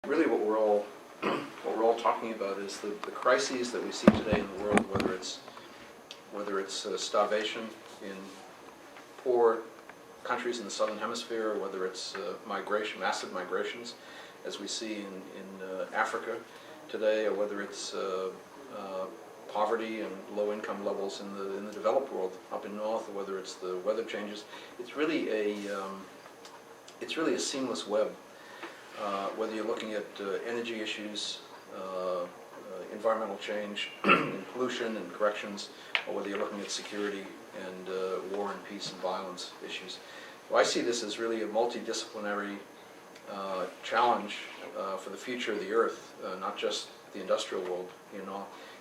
Really what we're all talking about is the crises that we see today in the world, whether it's starvation in poor countries in the southern hemisphere, or whether it's migration, massive migrations, as we see in Africa today, or whether it's poverty and low income levels in the developed world up in north, or whether it's the weather changes. It's really a seamless web. Whether you're looking at energy issues, environmental change, and pollution and corrections, or whether you're looking at security and war and peace and violence issues. So I see this as really a multidisciplinary challenge for the future of the Earth, not just the industrial world,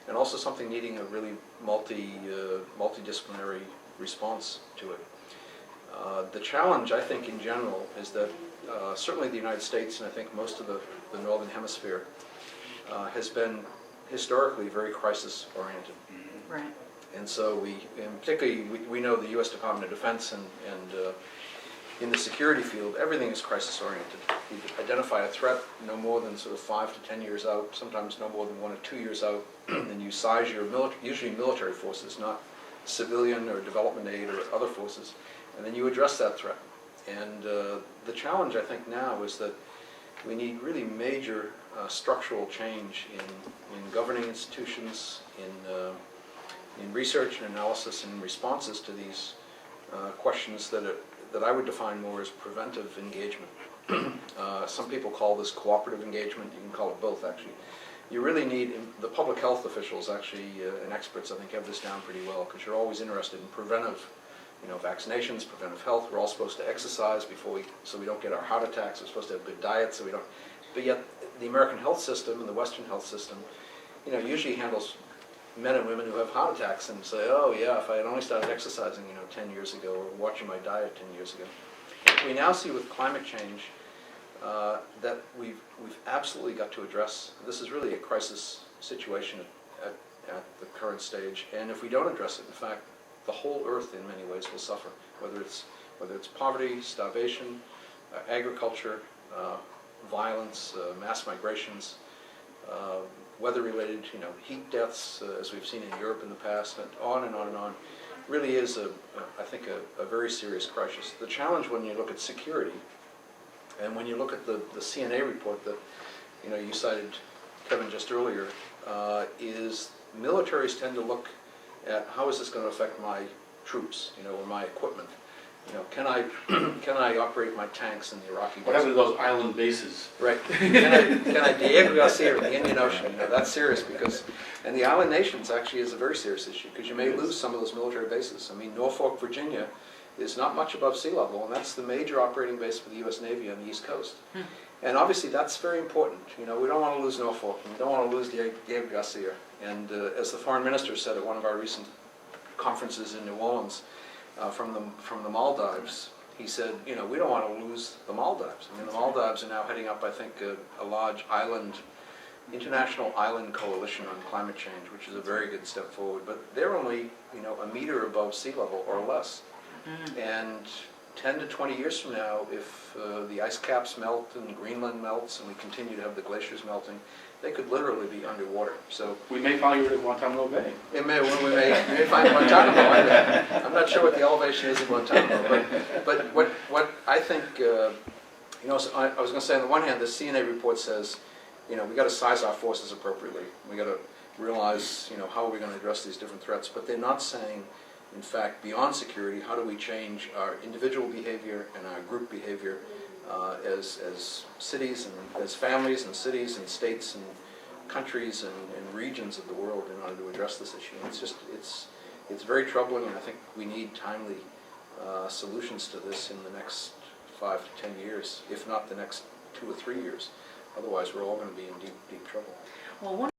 and also something needing a really multidisciplinary response to it. The challenge, I think, in general, is that certainly the United States, and I think most of the Northern Hemisphere, has been historically very crisis-oriented. Right. And so particularly we know the U.S. Department of Defense and in the security field, everything is crisis-oriented. You identify a threat no more than sort of 5 to 10 years out, sometimes no more than 1 or 2 years out, and you size your usually military forces, not civilian or development aid or other forces, and then you address that threat. And the challenge, I think, now is that we need really major structural change in governing institutions, in research and analysis and responses to these questions that I would define more as preventive engagement. Some people call this cooperative engagement. You can call it both, actually. You really need, the public health officials actually, and experts, I think, have this down pretty well, because you're always interested in preventive, vaccinations, preventive health. We're all supposed to exercise so we don't get our heart attacks. We're supposed to have good diets so we don't. But yet, the American health system and the Western health system, usually handles men and women who have heart attacks and say, oh yeah, if I had only started exercising, 10 years ago, or watching my diet 10 years ago. We now see with climate change that we've absolutely got to address. This is really a crisis situation at the current stage, and if we don't address it, in fact, the whole Earth in many ways will suffer, whether it's poverty, starvation, agriculture, violence, mass migrations, weather-related, heat deaths, as we've seen in Europe in the past, and on and on and on. Really is, I think, a very serious crisis. The challenge when you look at security, and when you look at the CNA report that you cited, Kevin, just earlier, is militaries tend to look at how is this going to affect my troops, or my equipment. Can I operate my tanks in the Iraqi? What happened to those island bases? Right. Can I Diego Garcia in the Indian Ocean? That's serious and the island nations actually is a very serious issue, because you may lose some of those military bases. I mean, Norfolk, Virginia is not much above sea level, and that's the major operating base for the U.S. Navy on the East Coast. And obviously that's very important. We don't want to lose Norfolk, and we don't want to lose Diego Garcia. And as the foreign minister said at one of our recent conferences in New Orleans, from the Maldives, he said, we don't want to lose the Maldives. I mean, the Maldives are now heading up, I think, a large international island coalition on climate change, which is a very good step forward. But they're only, a meter above sea level or less. And 10 to 20 years from now, if the ice caps melt and Greenland melts and we continue to have the glaciers melting, they could literally be underwater. So we may find you at Guantanamo Bay. We may find Guantanamo. I'm not sure what the elevation is in Guantanamo, but what I think, so I was going to say, on the one hand, the CNA report says, we got to size our forces appropriately. We got to realize, how are we going to address these different threats? But they're not saying, in fact, beyond security, how do we change our individual behavior and our group behavior as cities and as families and cities and states and countries and regions of the world in order to address this issue. It's very troubling, and I think we need timely solutions to this in the next 5 to 10 years, if not the next 2 or 3 years. Otherwise, we're all going to be in deep trouble. Well,